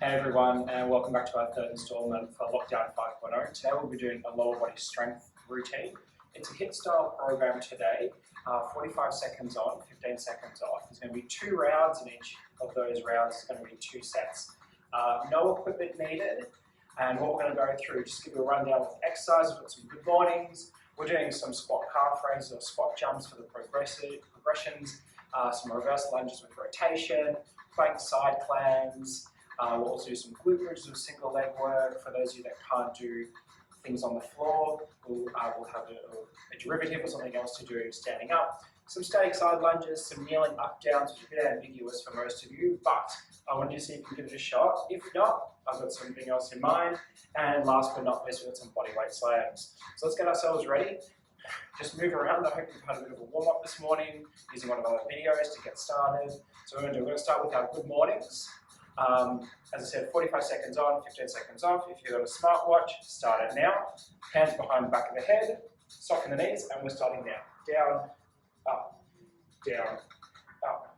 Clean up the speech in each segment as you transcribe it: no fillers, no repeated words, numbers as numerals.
Hey everyone, and welcome back to our third installment for Lockdown 5.0. Today we'll be doing a lower body strength routine. It's a HIIT style program today, 45 seconds on, 15 seconds off. There's going to be 2 rounds, and each of those rounds is going to be 2 sets. No equipment needed, and what we're going to go through, just give you a rundown with exercises. We've got some good mornings. We're doing some squat calf raises or squat jumps for the progressions, some reverse lunges with rotation, plank side clams. We'll also do some glute bridges with single leg work. For those of you that can't do things on the floor, we'll have a derivative or something else to do standing up. Some static side lunges, some kneeling up downs, which is a bit ambiguous for most of you, but I want you to see if you can give it a shot. If not, I've got something else in mind. And last but not least, we've got some bodyweight slams. So let's get ourselves ready. Just move around. I hope you've had a bit of a warm-up this morning using one of our videos to get started. So we're going to start with our good mornings. As I said, 45 seconds on, 15 seconds off. If you've got a smartwatch, start it now. Hands behind the back of the head, soften the knees, and we're starting now. Down, up, down, up.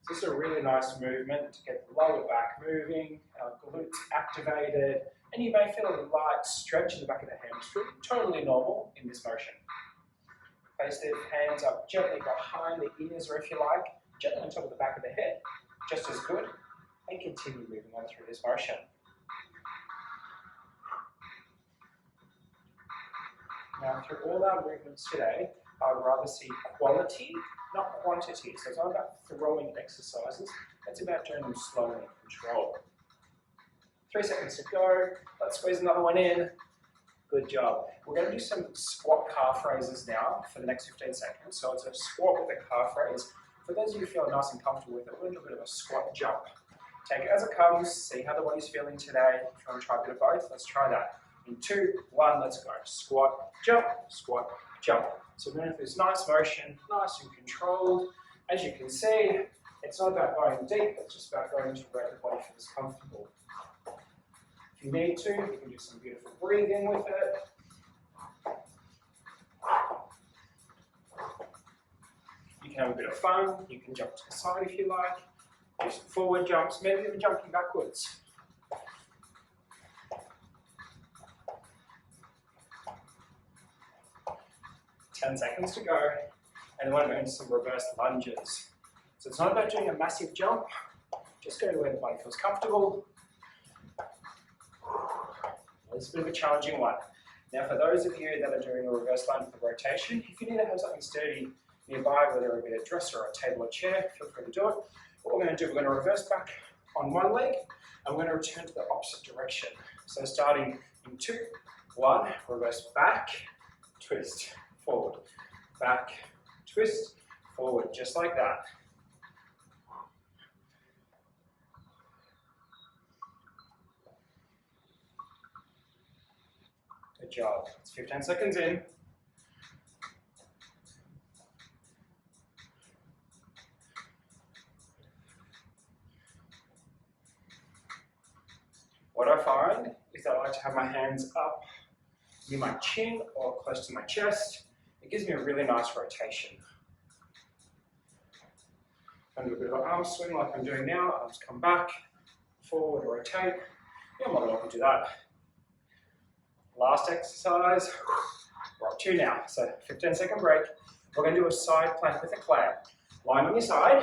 So this is a really nice movement to get the lower back moving, our glutes activated, and you may feel a light stretch in the back of the hamstring, totally normal in this motion. Place the hands up gently behind the ears, or if you like, gently on top of the back of the head, just as good, and continue moving on through this motion. Now, through all our movements today, I would rather see quality, not quantity. So it's not about throwing exercises, it's about doing them slowly and controlled. 3 seconds to go. Let's squeeze another one in. Good job. We're going to do some squat calf raises now for the next 15 seconds. So it's a squat with a calf raise. For those of you who feel nice and comfortable with it, we're going to do a bit of a squat jump. Take it as it comes, see how the body's feeling today. If you want to try a bit of both, let's try that. In 2, 1, let's go. Squat, jump, squat, jump. So we're going to do this nice motion, nice and controlled. As you can see, it's not about going deep, it's just about going to where the body feels comfortable. If you need to, you can do some beautiful breathing with it. You can have a bit of fun, you can jump to the side if you like, do some forward jumps, maybe even jumping backwards. Ten seconds to go, and then we're going to go into some reverse lunges. So it's not about doing a massive jump, just go to where the body feels comfortable. This is a bit of a challenging one. Now for those of you that are doing a reverse lunge with a rotation, if you need to have something sturdy nearby, whether it be a dresser or a table or chair, feel free to do it. What we're going to do, we're going to reverse back on one leg, and we're going to return to the opposite direction. So starting in 2, 1, reverse back, twist, forward, back, twist, forward, just like that. Good job. It's 15 seconds in. What I find is that I like to have my hands up near my chin or close to my chest. It gives me a really nice rotation. I'm going to do a bit of an arm swing like I'm doing now. Arms come back, forward, rotate. You're more than welcome to do that. Last exercise, we're up to now. So 15-second break. We're going to do a side plank with a clam. Lying on your side.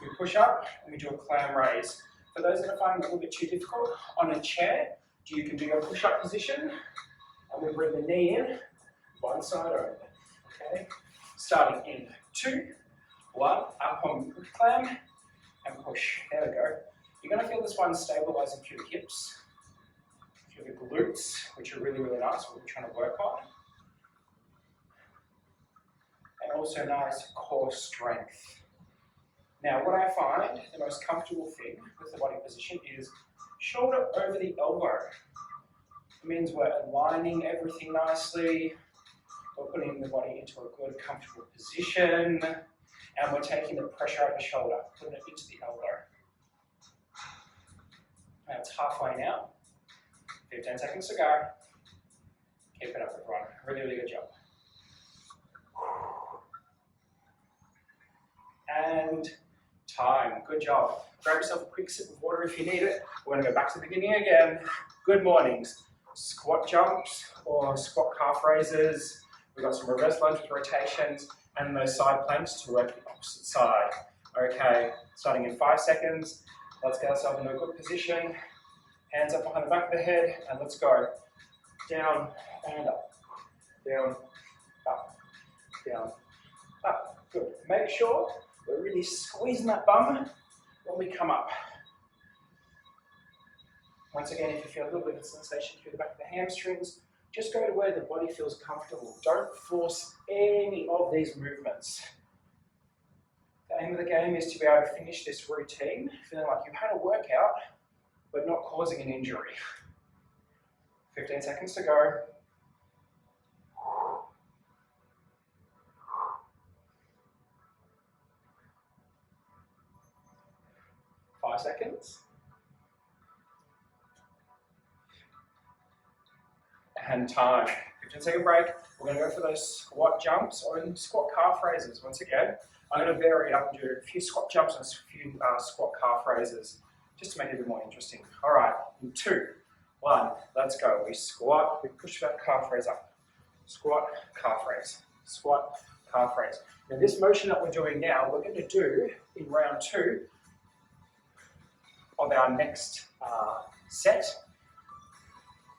We push up and we do a clam raise. For those that are finding it a little bit too difficult, on a chair, you can do your push-up position, and we bring the knee in, one side over. Okay, starting in 2, 1, up on the clam, and push. There we go. You're going to feel this one stabilizing through the hips, through the glutes, which are really, really nice, what we're trying to work on. And also nice core strength. Now, what I find the most comfortable thing with the body position is shoulder over the elbow. It means we're aligning everything nicely, we're putting the body into a good, comfortable position, and we're taking the pressure out of the shoulder, putting it into the elbow. Now, it's halfway now. 15 seconds to go. Keep it up, everyone. Really, really good job. And time. Good job. Grab yourself a quick sip of water if you need it. We're going to go back to the beginning again. Good mornings. Squat jumps or squat calf raises. We've got some reverse lunge with rotations and those side planks to work the opposite side. Okay, starting in 5 seconds. Let's get ourselves in a good position. Hands up behind the back of the head and let's go. Down and up. Down, up, down, up. Good. Make sure we're really squeezing that bum when we come up. Once again, if you feel a little bit of sensation through the back of the hamstrings, just go to where the body feels comfortable. Don't force any of these movements. The aim of the game is to be able to finish this routine feeling like you've had a workout, but not causing an injury. 15 seconds to go. 5 seconds. And time. 15-second break. We're going to go for those squat jumps or squat calf raises. Once again, I'm going to vary it up and do a few squat jumps and a few squat calf raises, just to make it a bit more interesting. All right, in 2, 1, let's go. We squat, we push that calf raise up. Squat, calf raise. Squat, calf raise. Now this motion that we're doing now, we're going to do in round 2 of our next set.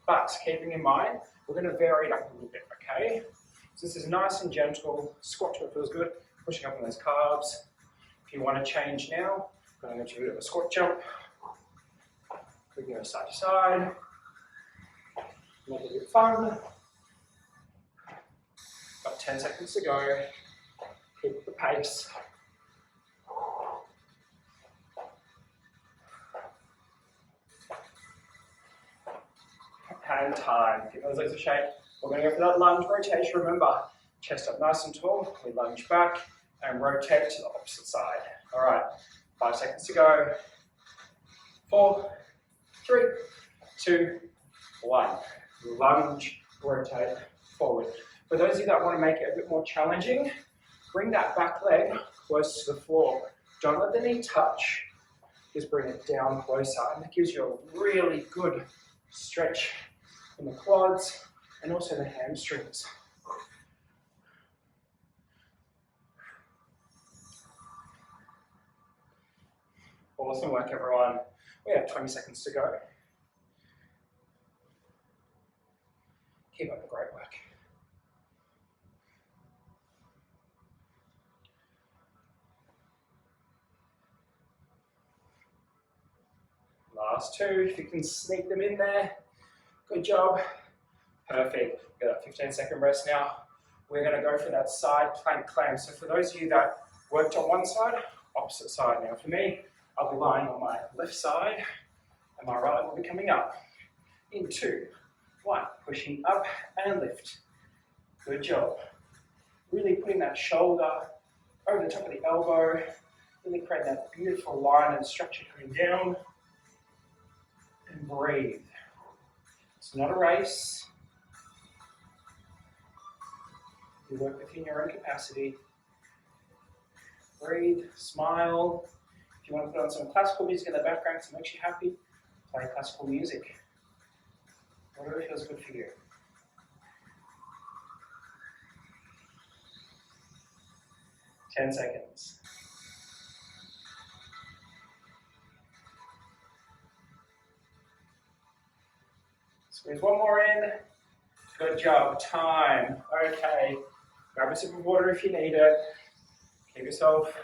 But keeping in mind, we're going to vary it up a little bit, okay? So this is nice and gentle, squat till it feels good, pushing up on those calves. If you want to change now, I'm going to do a bit of a squat jump. We can go side to side, make it a bit fun. Got 10 seconds to go, keep the pace. And time. Give those legs a shake. We're going to go for that lunge rotation. Remember, chest up nice and tall. We lunge back and rotate to the opposite side. All right, 5 seconds to go. 4, 3, 2, 1. Lunge, rotate, forward. For those of you that want to make it a bit more challenging, bring that back leg close to the floor. Don't let the knee touch. Just bring it down closer. And that gives you a really good stretch in the quads and also the hamstrings. Awesome work, everyone. We have 20 seconds to go. Keep up the great work. Last 2, if you can sneak them in there. Good job. Perfect. We've got that 15-second rest now. We're going to go for that side plank clamp. So for those of you that worked on one side, opposite side. Now for me, I'll be lying on my left side and my right will be coming up. In 2, 1, pushing up and lift. Good job. Really putting that shoulder over the top of the elbow, really creating that beautiful line and structure coming down. And breathe. It's not a race. You work within your own capacity. Breathe, smile. If you want to put on some classical music in the background to make you happy, play classical music. Whatever feels good for you. Ten seconds. Squeeze one more in. Good job. Time. Okay. Grab a sip of water if you need it. Keep yourself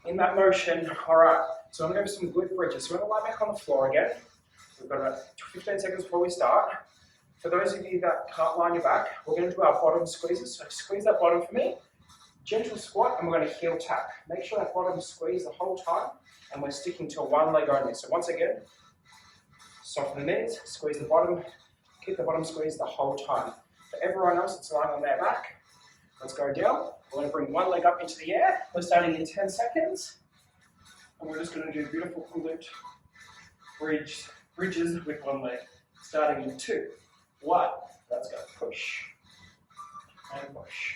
in that motion. All right. So I'm going to go for some glute bridges. So we're going to lie back on the floor again. We've got about 15 seconds before we start. For those of you that can't lie on your back, we're going to do our bottom squeezes. So squeeze that bottom for me. Gentle squat, and we're going to heel tap. Make sure that bottom squeeze the whole time, and we're sticking to one leg only. So once again, soften the knees, squeeze the bottom, keep the bottom squeeze the whole time. For everyone else that's lying on their back, let's go down. We're going to bring one leg up into the air. We're starting in 10 seconds. And we're just going to do beautiful glute bridges with one leg. Starting in 2, 1. Let's go. Push and push.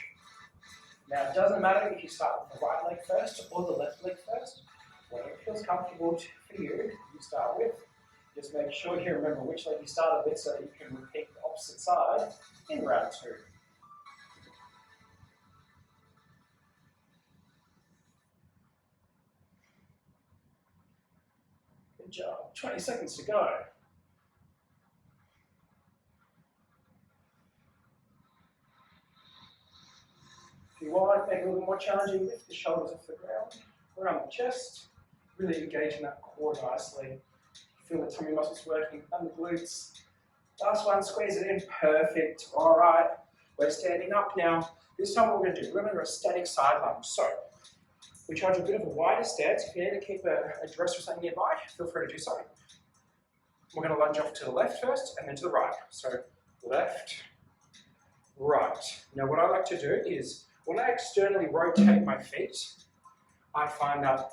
Now, it doesn't matter if you start with the right leg first or the left leg first. Whatever feels comfortable for you, you start with. Just make sure you remember which leg you started with so that you can repeat the opposite side in round 2. Good job. 20 seconds to go. If you want, make it a little more challenging, lift the shoulders off the ground, around the chest, really engaging that core nicely. Feel the tummy muscles working and the glutes. Last one, squeeze it in, perfect. All right, we're standing up now. This time what we're gonna do, we're gonna do a static side lunge. So, we charge a bit of a wider stance. If you need to keep a dresser or something nearby, feel free to do so. We're gonna lunge off to the left first and then to the right. So, left, right. Now what I like to do is, when I externally rotate my feet, I find that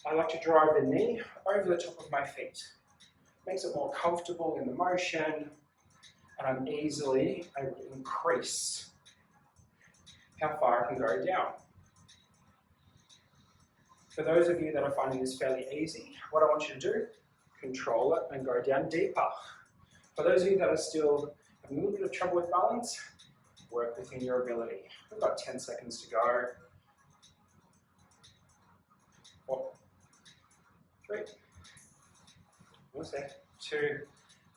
I like to drive the knee over the top of my feet. Makes it more comfortable in the motion, and I'm easily able to increase how far I can go down. For those of you that are finding this fairly easy, what I want you to do, control it and go down deeper. For those of you that are still having a little bit of trouble with balance, work within your ability. We've got 10 seconds to go. 4, 3, 2,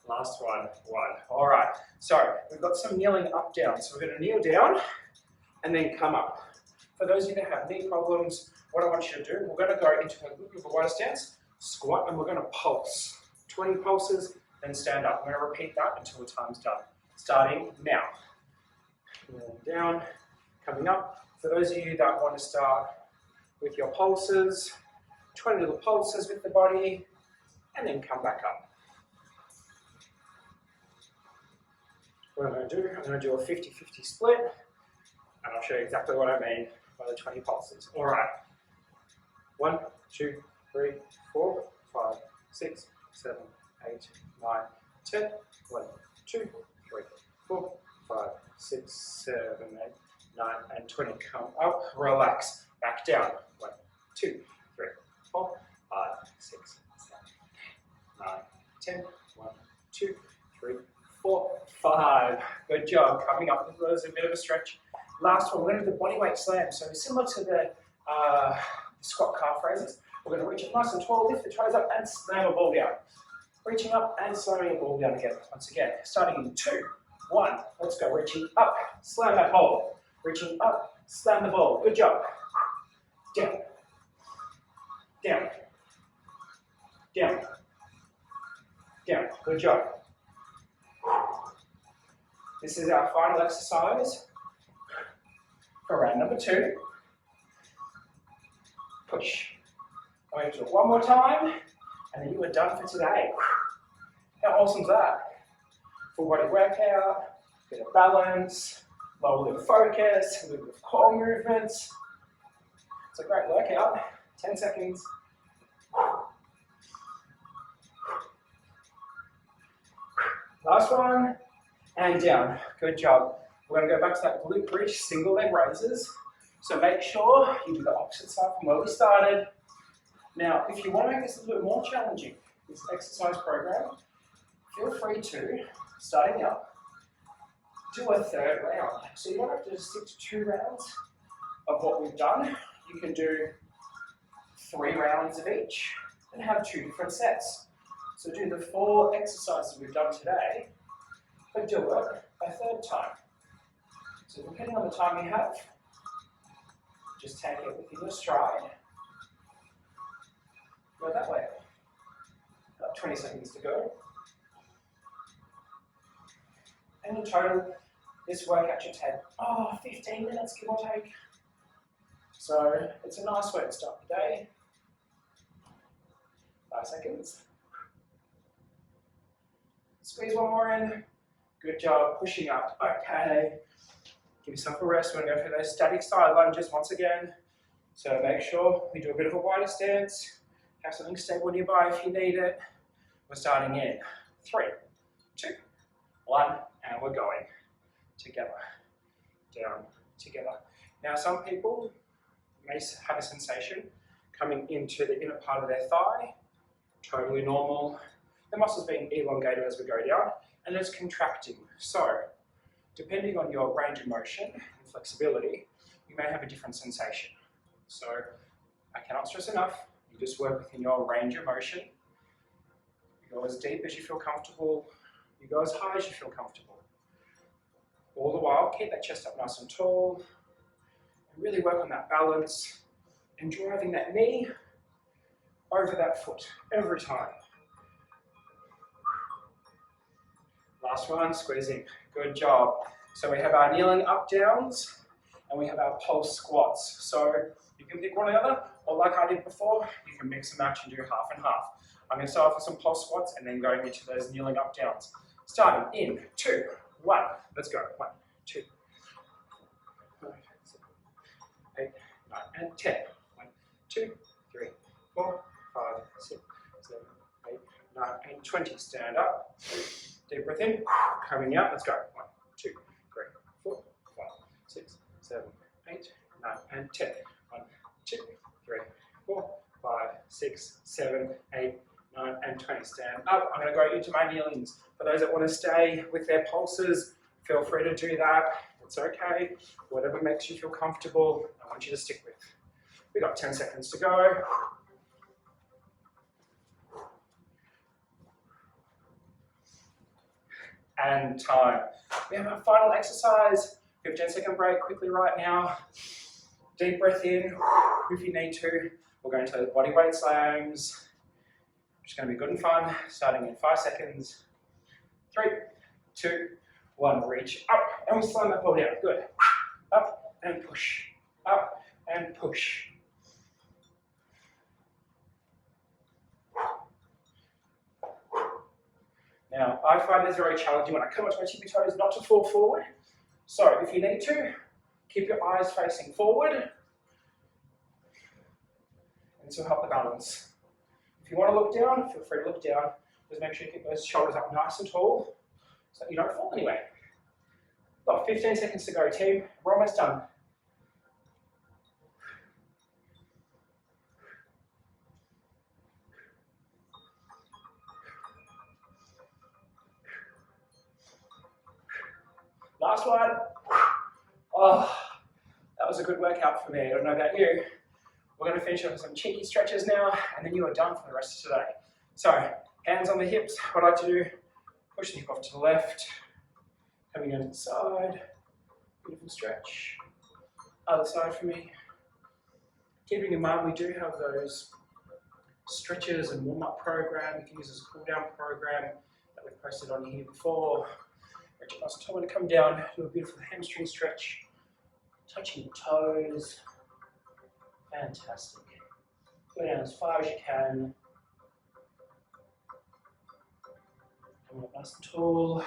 last one. All right, so we've got some kneeling up, down. So we're going to kneel down and then come up. For those of you that have knee problems, what I want you to do, we're going to go into a little bit of a wider stance, squat, and we're going to pulse. 20 pulses, then stand up. We're going to repeat that until the time's done. Starting now. Kneeling down, coming up. For those of you that want to start with your pulses, 20 little pulses with the body, and then come back up. What I'm going to do, I'm going to do a 50-50 split, and I'll show you exactly what I mean by the 20 pulses. All right. 1, 2, 3, 4, 5, 6, 7, 8, 9, 10. 1, 2, 3, 4, 5, 6, 7, 8, 9, and 20. Come up, relax, back down. 1, 2, 3, 4, 5, 6, 7, 8, 9, 10. 1, 2, 3, 4, 5. Good job. Coming up, this was a bit of a stretch. Last one, we're going to do the bodyweight slam. So similar to the squat calf raises, we're going to reach up nice and tall, lift the toes up, and slam a ball down. Reaching up and slamming a ball down again. Once again, starting in 2, 1. Let's go. Reaching up, slam that ball. Reaching up, slam the ball. Good job. Down, down, down, down. Good job. This is our final exercise for round number 2. Push. I'm going to do it one more time, and then you are done for today. How awesome is that? Full body workout, bit of balance, lower limb focus, a little bit of core movements. It's a great workout. 10 seconds. Last one, and down. Good job. We're going to go back to that glute bridge, single leg raises. So make sure you do the opposite side from where we started. Now, if you want to make this a little bit more challenging, this exercise program, feel free to, starting up, do a 3rd round. So you don't have to just stick to 2 rounds of what we've done. You can do 3 rounds of each and have 2 different sets. So do the 4 exercises we've done today, but do it a 3rd time. So depending on the time you have, just take it within your stride. Go that way. About 20 seconds to go. And in total, this workout should take 15 minutes, give or take. So it's a nice way to start the day. 5 seconds. Squeeze one more in. Good job, pushing up. Okay. Give yourself a rest. We're going to go for those static side lunges once again. So make sure we do a bit of a wider stance. Have something stable nearby if you need it. We're starting in 3, 2, 1, and we're going together, down, together. Now some people may have a sensation coming into the inner part of their thigh, totally normal. The muscles being elongated as we go down, and it's contracting. So, depending on your range of motion and flexibility, you may have a different sensation. So, I cannot stress enough, you just work within your range of motion. You go as deep as you feel comfortable, you go as high as you feel comfortable. All the while, keep that chest up nice and tall, and really work on that balance, and driving that knee over that foot every time. Last one, squeezing. Good job. So we have our kneeling up downs and we have our pulse squats. So you can pick one or the other, or like I did before, you can mix and match and do half and half. I'm going to start off with some pulse squats and then going into those kneeling up downs. Starting in 2, 1. Let's go. 1, 2, 5, 6, 8, 9, and 10. 1, 2, 3, 4, 5, 6, 7, 8, 9, and 20. Stand up. Deep breath in. Coming out. Let's go. 1, 2, 3, 4, 5, 6, 7, 8, 9, and 10. 1, 2, 3, 4, 5, 6, 7, 8, 9, and 20. Stand up. I'm going to go into my kneelings. For those that want to stay with their pulses, feel free to do that. It's okay. Whatever makes you feel comfortable, I want you to stick with. We've got 10 seconds to go. And time. We have our final exercise. 15-second break quickly right now. Deep breath in if you need to. We'll go into those body weight slams. It's going to be good and fun. Starting in 5 seconds. 3, 2, 1. Reach up and we slam that ball down. Good. Up and push. Up and push. Now, I find this very challenging when I come onto my tippy toes not to fall forward. So, if you need to, keep your eyes facing forward. And this will help the balance. If you want to look down, feel free to look down. Just make sure you keep those shoulders up nice and tall so that you don't fall anywhere. Got 15 seconds to go, team. We're almost done. Last one. Oh, that was a good workout for me. I don't know about you. We're going to finish off with some cheeky stretches now, and then you are done for the rest of today. So, hands on the hips. What I like to do, push the hip off to the left, coming down to the side. Beautiful stretch. Other side for me. Keeping in mind, we do have those stretches and warm-up program. You can use as a cool-down program that we've posted on here before. Just tell me to come down, do a beautiful hamstring stretch, touching the toes. Fantastic. Go down as far as you can. Coming up nice and tall.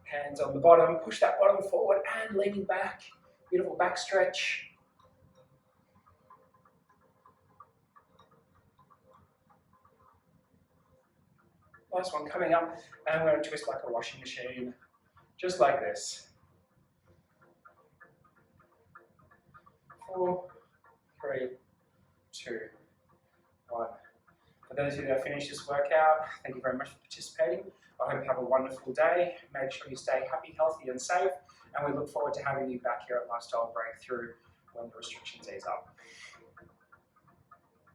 Hands on the bottom. Push that bottom forward and leaning back. Beautiful back stretch. Last one coming up, and we're going to twist like a washing machine. Just like this. 4, 3, 2, 1. For those of you that finished this workout, thank you very much for participating. I hope you have a wonderful day. Make sure you stay happy, healthy, and safe. And we look forward to having you back here at Lifestyle Breakthrough when the restrictions ease up.